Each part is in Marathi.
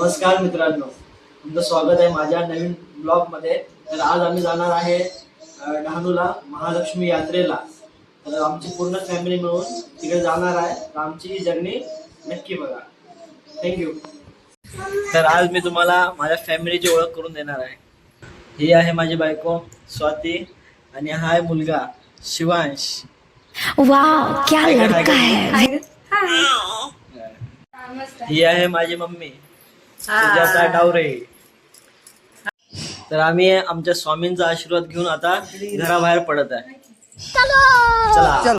नमस्कार मित्रांनो, तुमचं स्वागत आहे माझ्या नवीन ब्लॉग मध्ये। तर आज आम्ही जाणार आहे डहाणूला महालक्ष्मी यात्रेला। तर आमची पूर्ण फॅमिली मिळून तिकडे जाणार आहे। तर आमची ही जर्नी नक्की बघा। थँक्यू। तर आज मी तुम्हाला माझ्या फॅमिलीची ओळख करून देणार आहे। ही आहे माझी बायको स्वाती आणि हा आहे मुलगा शिवांश। वाव, क्या लड़का है। ही आहे माझी मम्मी सुजाता डावरे। तर आम्ही आमच्या स्वामींचा आशीर्वाद घेऊन आता घराबाहेर पडत आहे। चला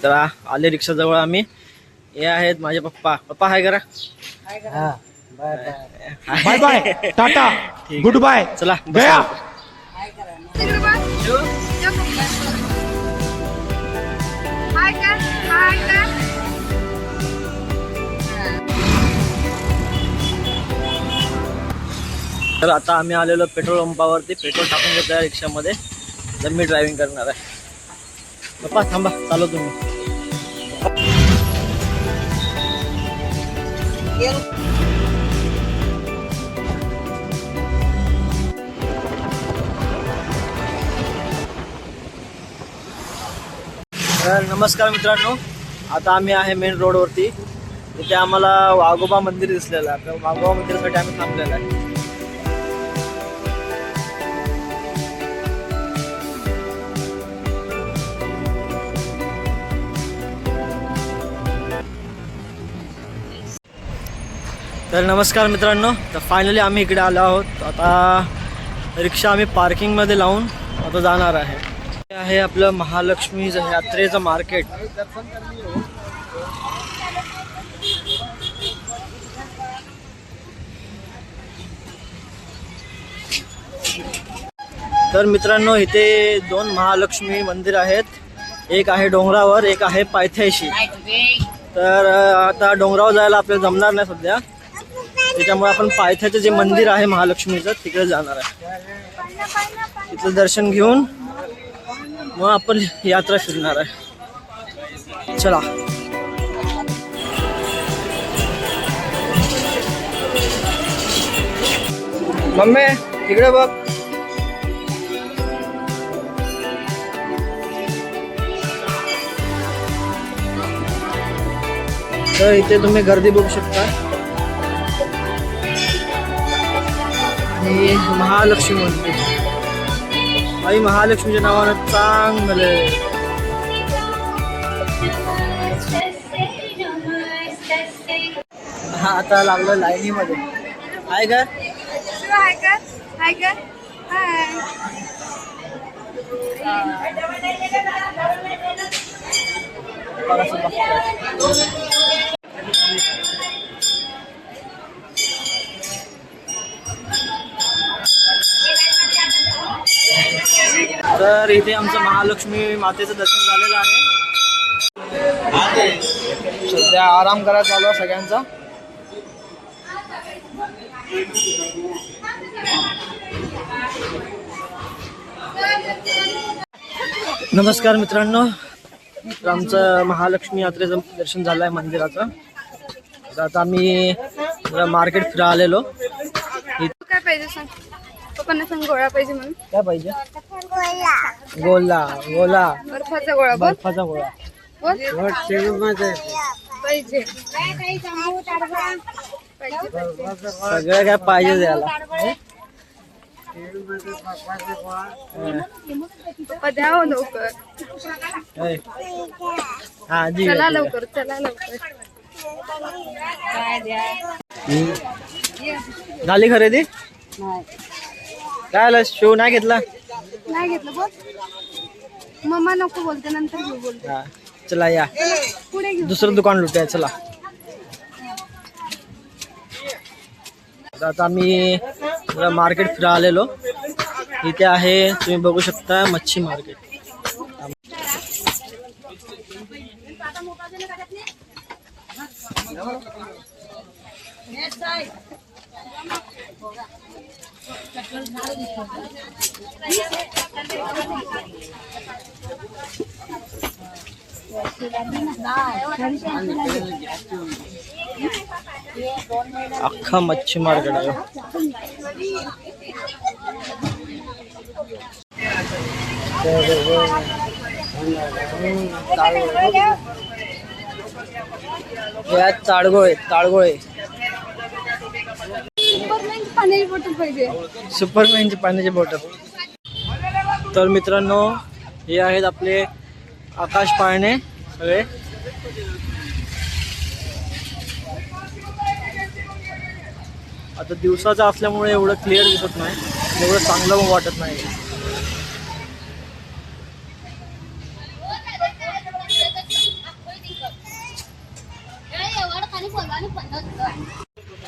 तर आले रिक्षा जवळ आम्ही। हे आहेत माझे पप्पा। पप्पा हाय करा। Bye bye tata good bye चला गया। तर आता आम्ही आलेलो पेट्रोल पंपावरती। पेट्रोल टाकून घेतो आहे रिक्षामध्ये। तर मी ड्रायव्हिंग करणार आहे। पप्पा थांबा, चालव तुम्ही। तर नमस्कार मित्रांनो, आता आम्ही आहे मेन रोडवरती। तिथे आम्हाला वाघोबा मंदिर दिसलेलं आहे। तर वाघोबा मंदिरासाठी आम्ही थांबलेलो आहे। तर नमस्कार मित्रांनो, तर फायनली आम्ही इकडे आलो आहोत। आता रिक्षा आम्ही पार्किंगमध्ये लावून आता जाणार आहे। हे आहे आपलं महालक्ष्मी यात्रेचं मार्केट। तर मित्रांनो, इथे दोन महालक्ष्मी मंदिर आहेत। एक आहे डोंगरावर, एक आहे पायथ्याशी। तर आता डोंगरावर जायला आपल्याला जमणार नाही सध्या, त्याच्यामुळे आपण पायथ्याचं जे मंदिर आहे महालक्ष्मीचं तिकडे जाणार आहे। तिथलं दर्शन घेऊन मग आपण यात्रा फिरणार आहे। चला मम्मी तिकडे बघ। तर इथे तुम्ही गर्दी बघू शकता। आणि महालक्ष्मी मंदिर, आई महालक्ष्मीच्या नावानं चांगलं। हा आता लागलो लाईनीमध्ये। हाय का तर इथे आमचं महालक्ष्मी मातेचं दर्शन झालेलं आहे। सध्या आराम करायला चालू आहे सगळ्यांचा। नमस्कार मित्रांनो, आमचं महालक्ष्मी यात्रेचं दर्शन झालं आहे मंदिराचं। तर आता आम्ही मार्केट फिरा आलेलो। काय पाहिजे सांग पप्पांना, सांग गोळा पाहिजे म्हणून। काय पाहिजे? गोला गोला बर्फाचा गोळा। बर्फाचा गोळा पाहिजे सगळं काय पाहिजे द्यायला। पप्पा द्या हो लवकर। हा जी चला लवकर, चला लवकर। झाली खरेदी? काय आलं? शो नाही घेतला? नाही घेतलं बोल। मम्मा नको बोलते, नंतर घेऊ बोलते। हा चला या पुढे घेऊ। दुसरं दुकान लुटूया। चला आता आम्ही मार्केट फिरा आलेलो। इथे आहे तुम्ही बघू शकता मच्छी मार्केट। अख्खा मच्छी मार्केट आहे. ताडगोळे सुपरमॅनची पाण्याची बॉटल पाहिजे. सुपरमॅनची पाण्याची बॉटल. तर मित्रांनो हे आहेत आपले आकाश पाळणे सगळे. आता दिवसाचा असल्यामुळे एवढं क्लिअर दिसत नाही, एवढं चांगलं पण वाटत नाही.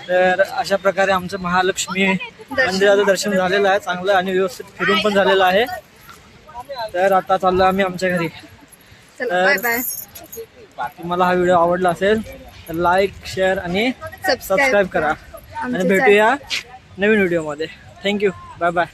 तर अशा प्रकारे आमचं महालक्ष्मी मंदिराचं दर्शन झालेलं आहे चांगलं आणि व्यवस्थित फिरून पण झालेलं आहे. तर आता चाललो आम्ही आमच्या घरी. Bye bye. बाकी मला हा व्हिडिओ आवडला असेल तर लाईक शेअर आणि सबस्क्राईब करा आणि भेटूया नवीन व्हिडिओमध्ये. थँक्यू. Bye bye.